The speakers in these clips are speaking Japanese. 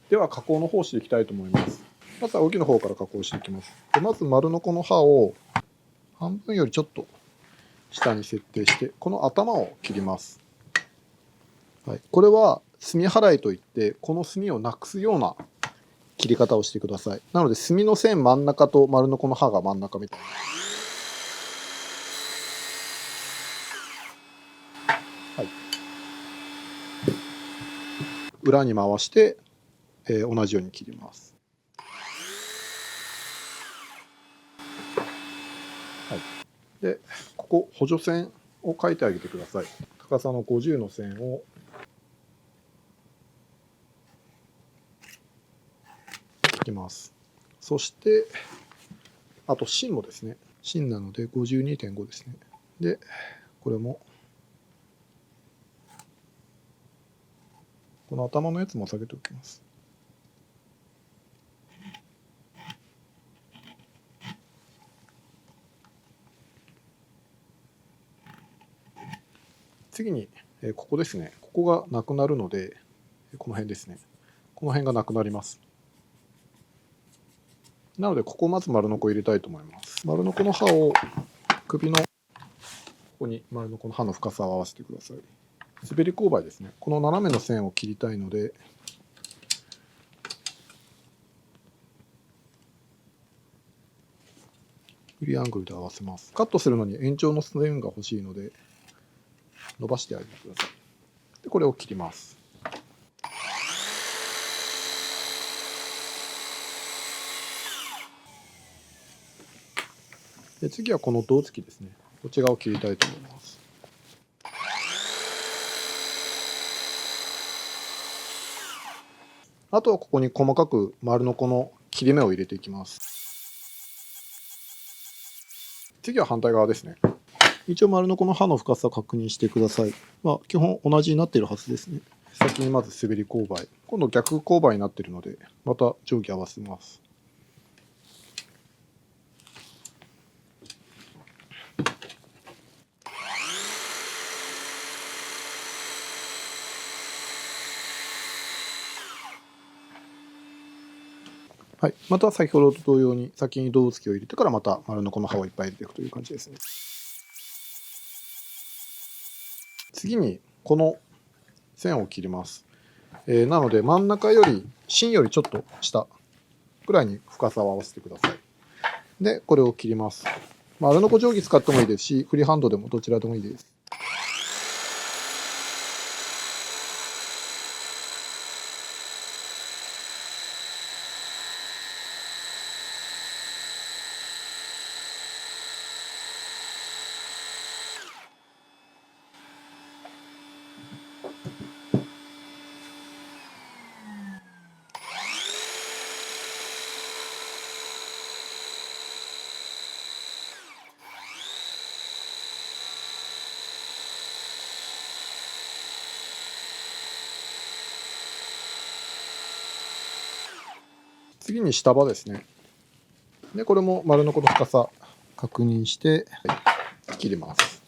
では加工の方をしていきたいと思います。まずは沖の方から加工していきます。でまず丸のこの刃を半分よりちょっと下に設定して、この頭を切ります。はい、これは墨払いといって、この墨をなくすような切り方をしてください。なので墨の線真ん中と丸のこの刃が真ん中みたいな。はい、裏に回して、同じように切ります。はい、でここ補助線を書いてあげてください。高さの50の線を引きます。そしてあと芯もですね、芯なので 52.5 ですね。でこれもこの頭のやつも下げておきます。次にここですね、ここがなくなるので、この辺ですね、この辺がなくなります。なのでここまず丸ノコ入れたいと思います。丸ノコの刃を首のここに丸ノコの刃の深さを合わせてください。滑り勾配ですね、この斜めの線を切りたいので、フリーアングルで合わせます。カットするのに延長の線が欲しいので伸ばしてあげてください。でこれを切ります。で次はこの胴付きですね、こっち側を切りたいと思います。あとはここに細かく丸のこの切り目を入れていきます。次は反対側ですね。一応丸のこの刃の深さを確認してください。基本同じになっているはずですね。先にまず滑り勾配、今度逆勾配になっているのでまた上下合わせます。はい、また先ほどと同様に先に胴付きを入れてからまた丸のこの刃をいっぱい入れていくという感じですね。次にこの線を切ります。なので真ん中より芯よりちょっと下くらいに深さを合わせてください。でこれを切ります。丸のこ定規使ってもいいですし、フリーハンドでもどちらでもいいです。次に下刃ですね。でこれも丸のこの深さ確認して、切ります。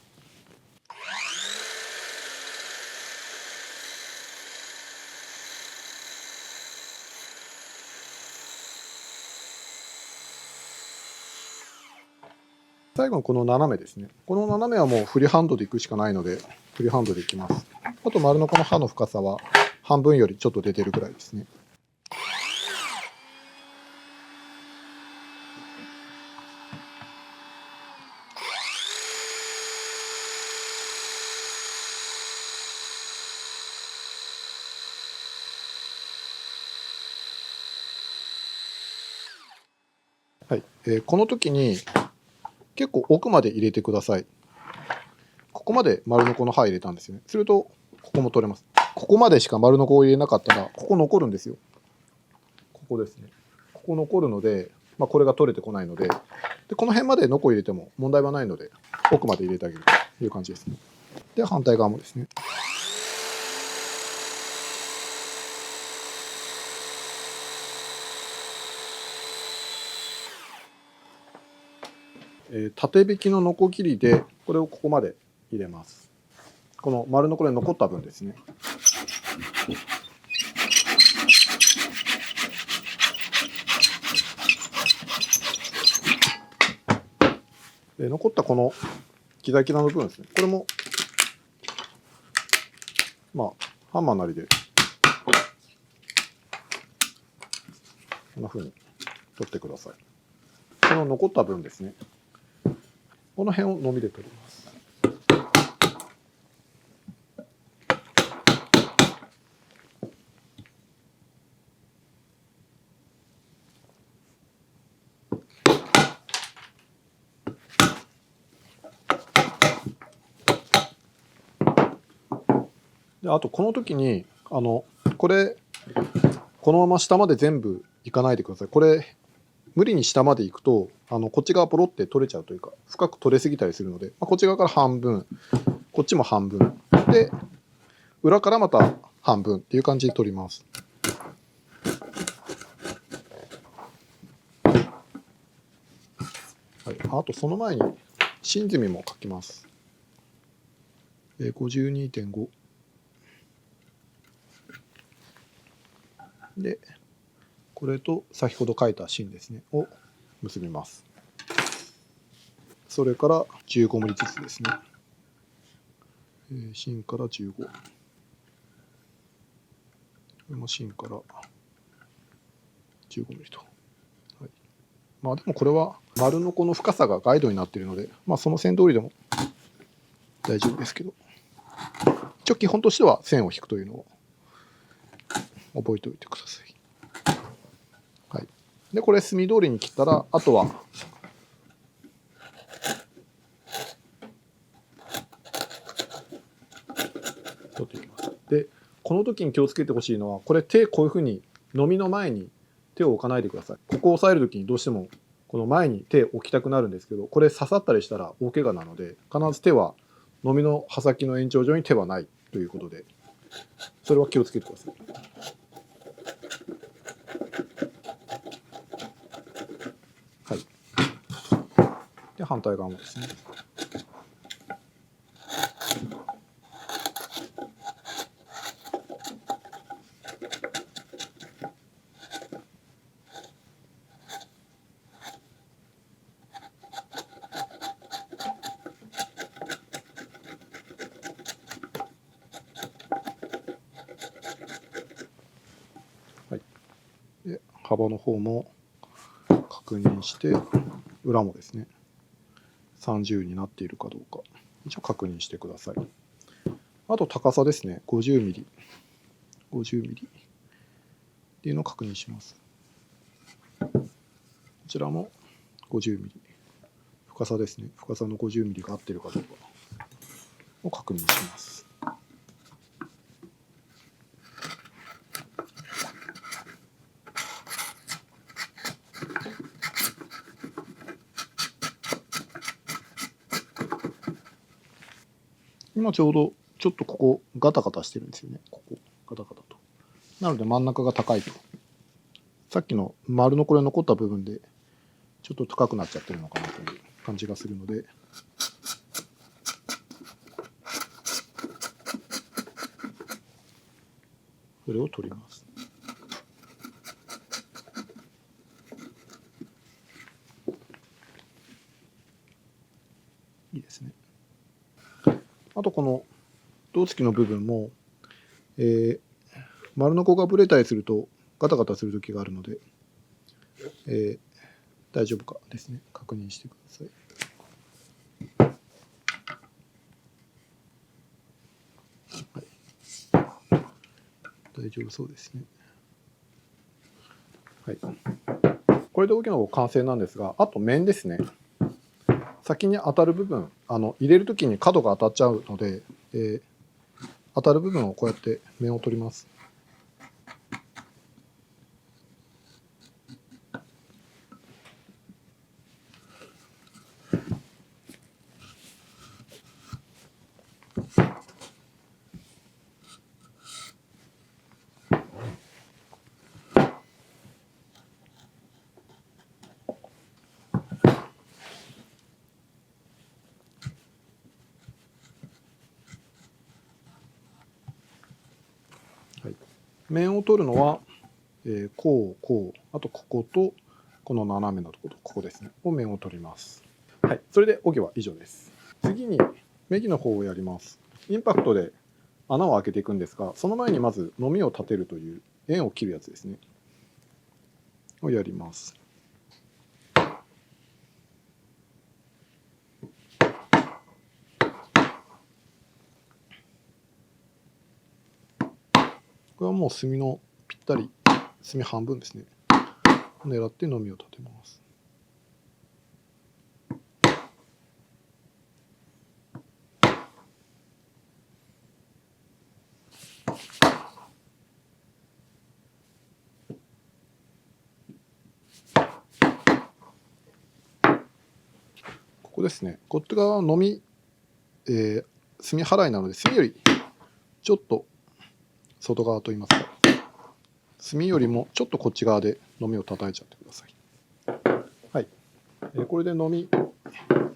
最後にこの斜めですね。この斜めはもうフリーハンドでいくしかないのでフリーハンドでいきます。あと丸のこの刃の深さは半分よりちょっと出てるくらいですね。はい、この時に結構奥まで入れてください。ここまで丸のこの刃入れたんですよね。するとここも取れます。ここまでしか丸のこを入れなかったらここ残るんですよ。ここですね。ここ残るので、これが取れてこないので、この辺までノコ入れても問題はないので奥まで入れてあげるという感じですね。で反対側もですね。縦引きのノコ切りでこれをここまで入れます。この丸のこれ残った分ですね。残ったこのギザギザの部分ですね。これもまあハンマーなりでこんな風に取ってください。この残った分ですね。この辺をのみで取ります。であとこの時にこれこのまま下まで全部いかないでください。これ無理に下まで行くとこっち側ポロって取れちゃうというか深く取れすぎたりするので、こっち側から半分こっちも半分で裏からまた半分っていう感じで取ります。はい、あとその前に芯積みも書きます。52.5 でこれと先ほど書いた芯ですねを結びます。それから15ミリずつですね。芯から15、これも芯から15ミリと。はい、まあでもこれは丸のこの深さがガイドになっているので、まあその線通りでも大丈夫ですけど、一応基本としては線を引くというのを覚えておいてください。はい、でこれ墨通りに切ったら、あとは取っていきます。でこの時に気をつけてほしいのは、これ手こういうふうにのみの前に手を置かないでください。ここを押さえる時にどうしてもこの前に手を置きたくなるんですけど、これ刺さったりしたら大怪我なので、必ず手はのみの刃先の延長上に手はないということで、それは気をつけてください。はい、で反対側もですね。はい、で幅の方も確認して、裏もですね30になっているかどうか一応確認してください。あと高さですね、50ミリ50ミリっていうのを確認します。こちらも50ミリ、深さですね、深さの50ミリが合っているかどうかを確認します。今ちょうどちょっとここガタガタしてるんですよね。ここガタガタと。なので真ん中が高いと。さっきの丸のこれ残った部分でちょっと高くなっちゃってるのかなという感じがするので、それを取ります。いいですね。あとこの胴付きの部分も、丸のこがぶれたりするとガタガタする時があるので、大丈夫かですね、確認してください。はい、大丈夫そうですね。はい、これで大きな方完成なんですが、あと面ですね。先に当たる部分、入れる時に角が当たっちゃうので、当たる部分をこうやって面を取ります。はい、面を取るのは、こうこう、あとこことこの斜めのところ、ここですねを面を取ります。はい、それで桶は以上です。次に目木の方をやります。インパクトで穴を開けていくんですが、その前にまずのみを立てるという円を切るやつですね。をやります。これはもう墨のぴったり墨半分ですね。狙ってのみを立てます。ここですね。こっち側はのみ、墨払いなので、墨よりちょっと外側といいますか、墨よりもちょっとこっち側でのみを叩いちゃってください。はい。これでのみ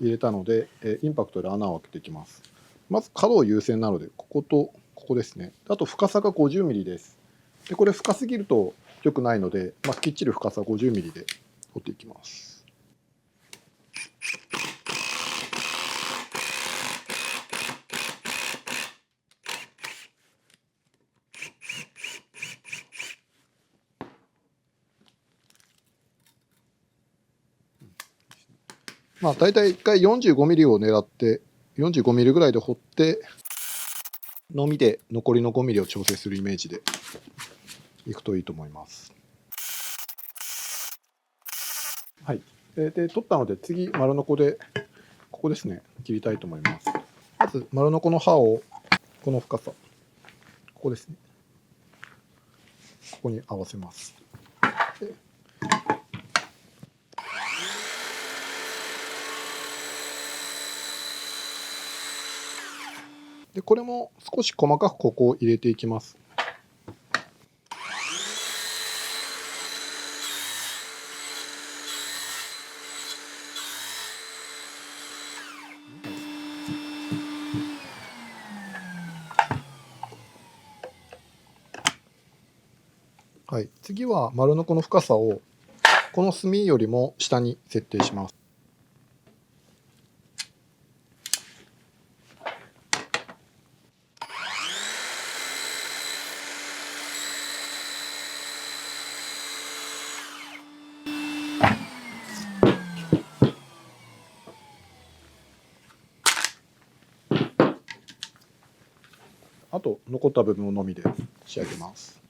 入れたので、インパクトで穴を開けていきます。まず角を優先なので、こことここですね。あと深さが 50mm です。でこれ深すぎると良くないので、きっちり深さ 50mm で掘っていきます。大体1回 45mm を狙って 45mm ぐらいで掘ってのみで残りの 5mm を調整するイメージでいくといいと思います。はい。で取ったので次丸ノコでここですね切りたいと思います。まず丸ノコの刃をこの深さここですねここに合わせます。でこれも少し細かくここを入れていきます。はい、次は丸ノコの深さをこの墨よりも下に設定します。あと残った部分のみで仕上げます。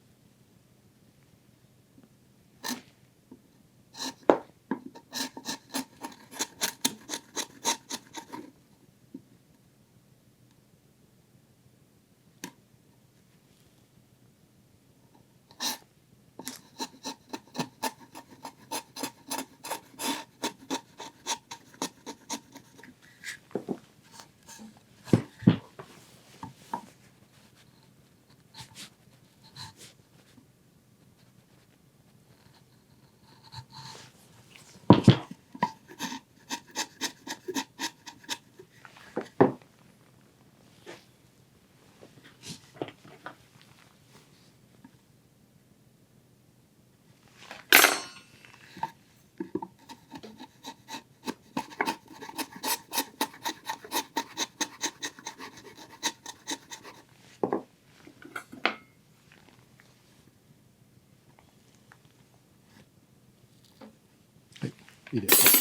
いいです。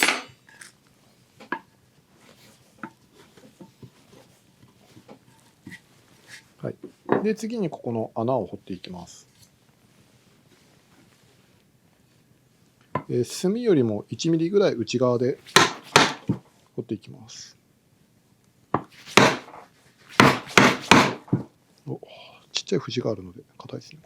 はい。で次にここの穴を掘っていきます。墨よりも1ミリぐらい内側で掘っていきます。ちっちゃい節があるので硬いですね。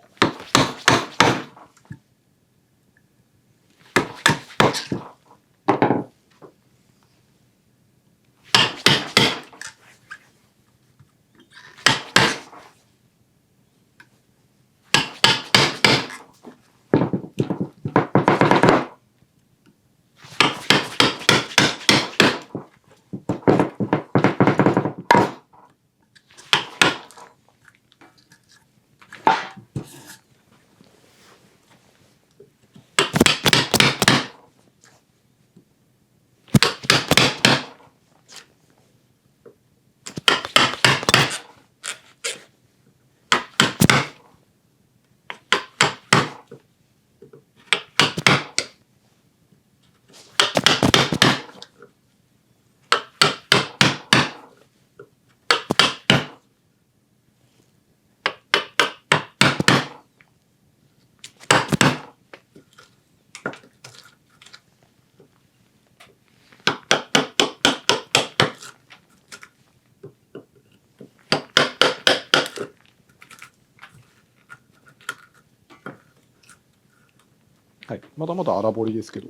はい、まだまだ荒彫りですけど、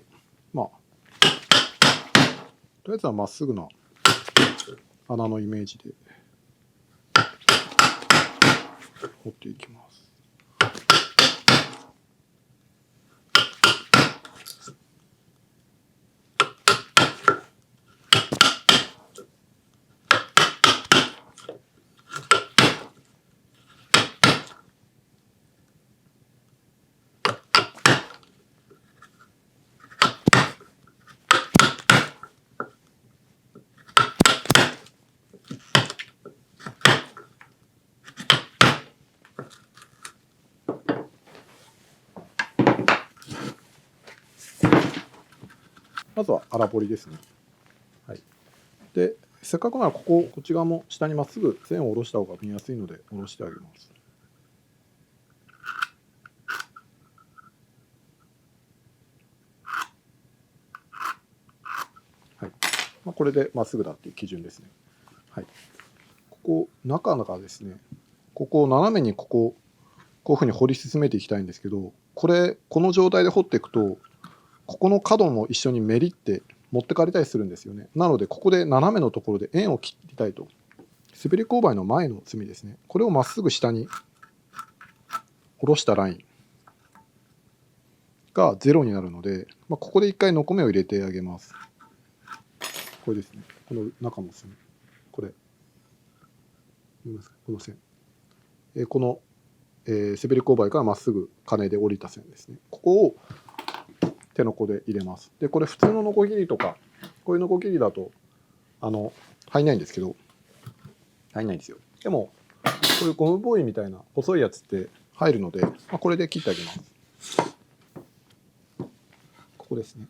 まあとりあえずはまっすぐな穴のイメージで彫っていきます。まずは荒彫りですね。はい、でせっかくならこっち側も下にまっすぐ線を下ろした方が見やすいので下ろしてあげます。はい、これでまっすぐだっていう基準ですね。はい、ここ中がですね、ここを斜めにこういうふうに掘り進めていきたいんですけど、この状態で掘っていくとここの角も一緒にメリって持ってかれたりするんですよね。なのでここで斜めのところで円を切りたいと。滑り勾配の前の隅ですね、これをまっすぐ下に下ろしたラインが0になるので、ここで一回のこめを入れてあげます。これですね、この中の線、これこの線、この、滑り勾配からまっすぐ金で降りた線ですね。ここを手のこで入れます。でこれ普通のノコギリとかこういうノコギリだと入んないんですけど、入んないんですよ。でもこういうゴムボーイみたいな細いやつって入るので、これで切ってあげます。ここですね。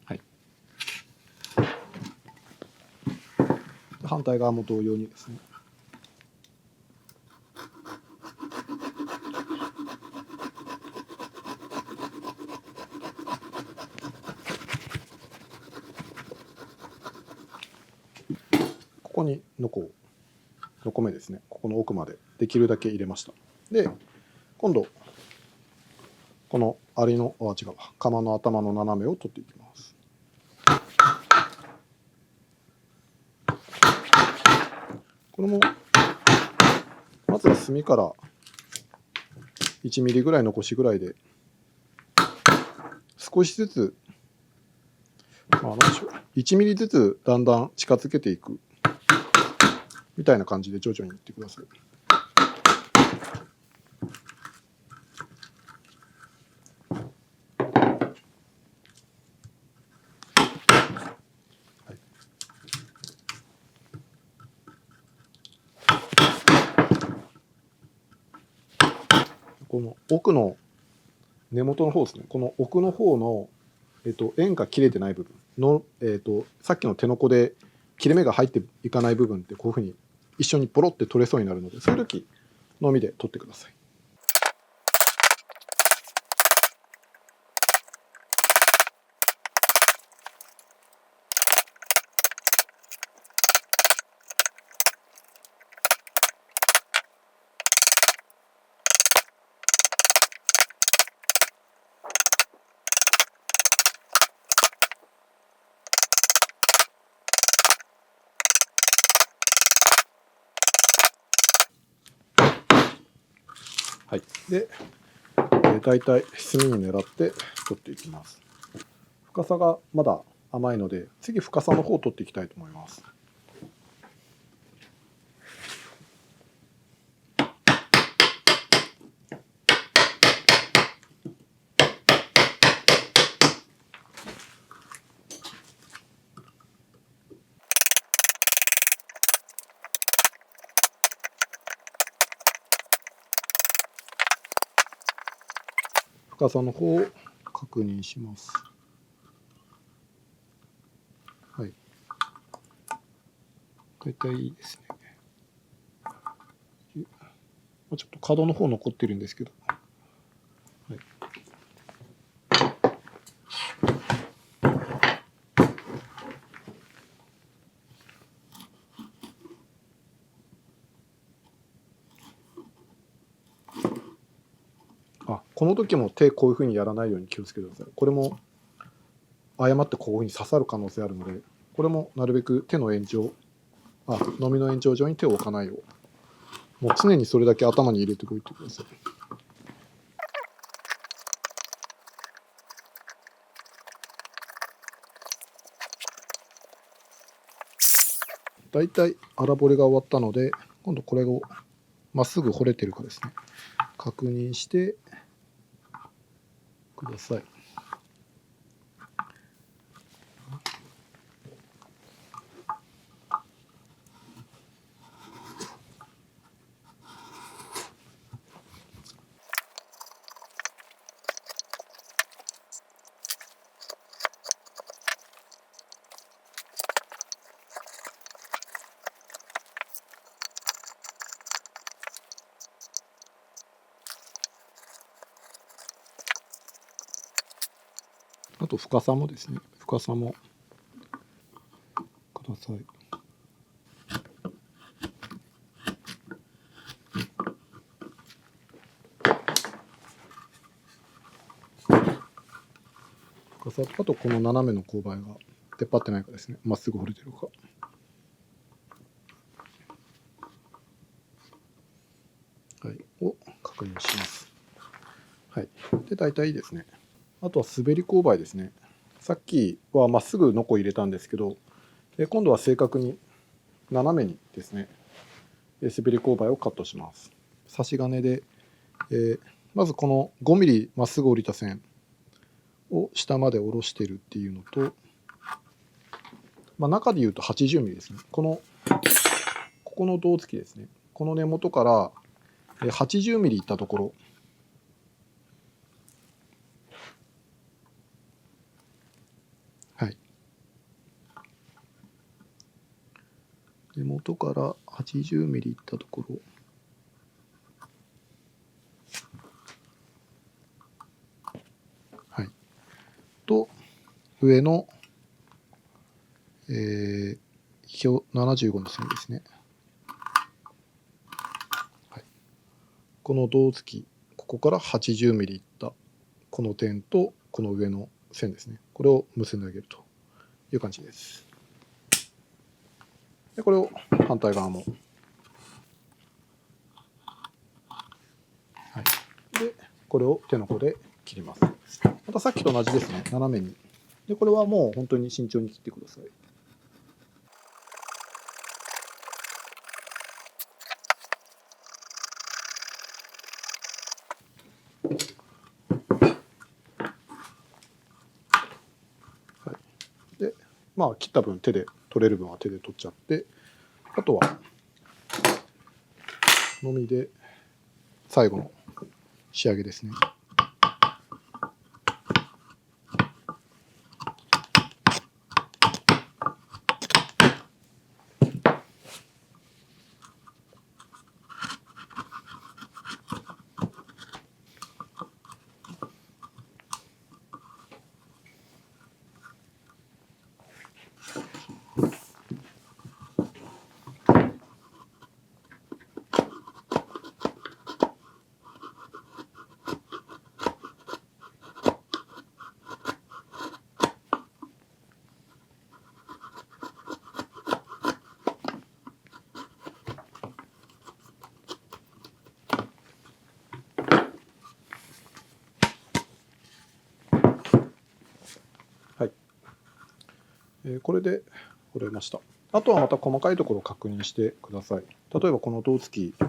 はい。反対側も同様にですね。ここにのこ目ですね。ここの奥までできるだけ入れました。で今度このアリの釜の頭の斜めを取っていきます。これもまずは隅から1ミリぐらい残しぐらいで少しずつ、何でしょう、1ミリずつだんだん近づけていくみたいな感じで徐々にいってください。この奥の根元の方ですね、この奥の方の、円が切れてない部分の、さっきの手のこで切れ目が入っていかない部分ってこういうふうに一緒にポロって取れそうになるので、そういう時のみで取ってください。はい、で、大体隅に狙って取っていきます。深さがまだ甘いので、次深さの方を取っていきたいと思います。深さの方を確認します。はい。大体いいですね。ちょっと角の方残ってるんですけど、はい、この時も手こういうふうにやらないように気をつけてください。これも誤ってこういうふうに刺さる可能性あるので、これもなるべく手の延長、のみの延長上に手を置かないよう、もう常にそれだけ頭に入れておいてください。だいたい荒彫りが終わったので、今度これをまっすぐ彫れてるかですね、確認してください。あと深さもですね、深さもください。深さ、あとこの斜めの勾配が出っ張ってないかですね、まっすぐ彫れてるか。はい、を確認します。はい。で、大体いいですね。あとは滑り勾配ですね。さっきはまっすぐノコ入れたんですけど、今度は正確に斜めにですね、滑り勾配をカットします。差し金で、まずこの5ミリまっすぐ降りた線を下まで下ろしてるっていうのと、中で言うと80ミリですね。ここの胴付きですね。この根元から80ミリいったところ、はい。根元から80ミリいったところ、はい。と、上の、75の線ですね。はい。この胴付き、ここから80ミリいったこの点とこの上の線ですね。これを結んであげるという感じです。でこれを反対側も、はい、でこれを手の方で切ります。またさっきと同じですね、斜めに。でこれはもう本当に慎重に切ってください。はい、で切った分手で取れる分は手で取っちゃって、あとはのみで最後の仕上げですね。はい、これで彫れました。あとはまた細かいところを確認してください。例えばこの胴付き、こ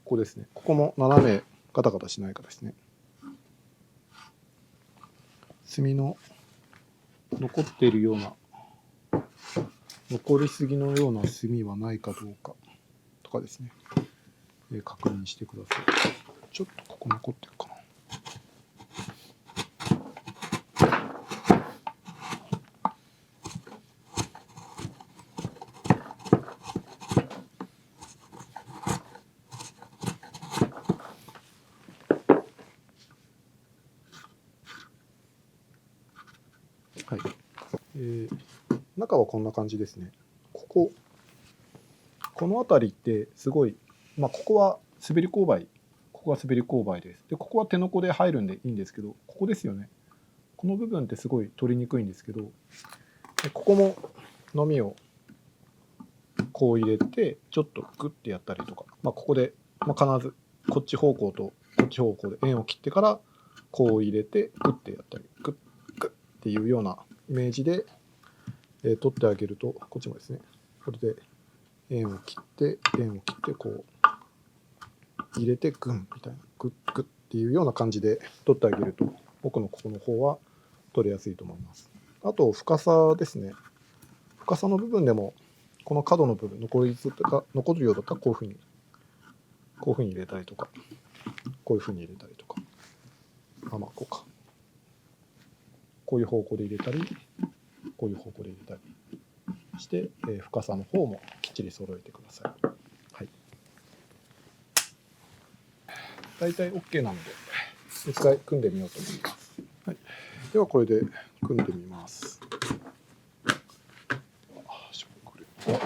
こですね。ここも斜めガタガタしないかですね。墨の残っているような、残りすぎのような墨はないかどうかとかですね、確認してください。ちょっとここ残ってるかな。中はこんな感じですね。この辺りってすごい、ここは滑り勾配、ここが滑り勾配です。で、ここは手のこで入るんでいいんですけど、ここですよね。この部分ってすごい取りにくいんですけど、でここものみをこう入れて、ちょっとグッてやったりとか、ここで、必ずこっち方向とこっち方向で円を切ってから、こう入れて、グッてやったり、グッっていうようなイメージで、取ってあげると、こっちもですね、これで円を切って、こう入れて、グンみたいな、グッグッっていうような感じで取ってあげると、僕のここの方は取れやすいと思います。あと、深さですね。深さの部分でも、この角の部分、残るようだったらこういうふうに入れたりとか、こういうふうに入れたりとか、こうか。こういう方向で入れたり、こういう方向で入れたりして、深さの方もきっちり揃えてください。はい。大体 OK なので、一回組んでみようと思います。はい。ではこれで組んでみます。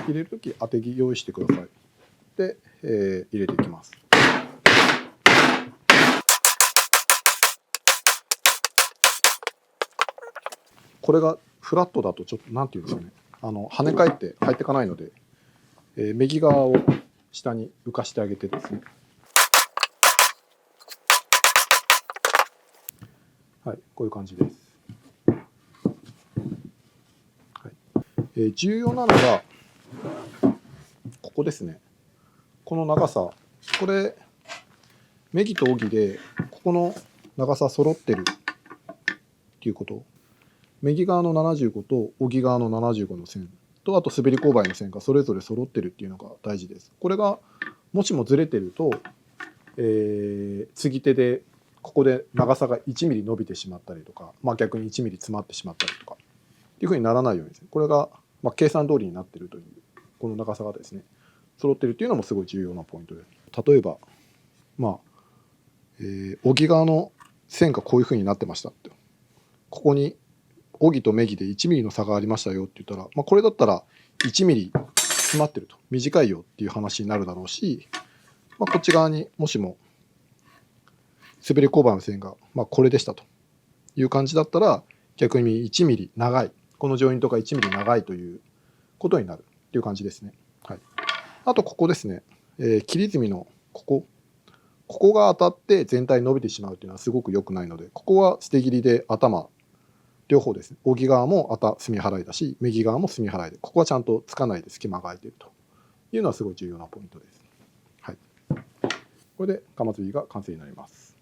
入れるとき当て木用意してください。で、入れていきます。これがフラットだとちょっとなんていうんですかね、跳ね返って入っていかないので、右側を下に浮かしてあげてですね。はい、こういう感じです。はい。重要なのがここですね。この長さ、これ目木と荻でここの長さ揃ってるっていうこと。右側の75と荻側の75の線と、あと滑り勾配の線がそれぞれ揃ってるっていうのが大事です。これがもしもずれてると、継ぎ手でここで長さが1ミリ伸びてしまったりとか、逆に1ミリ詰まってしまったりとかっていうふうにならないようにですね、これが計算通りになってるという、この長さがですね揃ってるっていうのもすごい重要なポイントです。例えば荻側の線がこういうふうになってましたって、ここに荻と目木で1ミリの差がありましたよって言ったら、これだったら1ミリ詰まってると、短いよっていう話になるだろうし、こっち側にもしも滑り勾配の線がこれでしたという感じだったら、逆に1ミリ長い、このジョイントが1ミリ長いということになるっていう感じですね。はい、あとここですね、切り墨のここが当たって全体伸びてしまうっていうのはすごく良くないので、ここは捨て切りで頭両方ですね、荻側も墨払いだし、右側も墨払いで、ここはちゃんとつかないで隙間が空いているというのはすごい重要なポイントです。はい、これで鎌釣りが完成になります。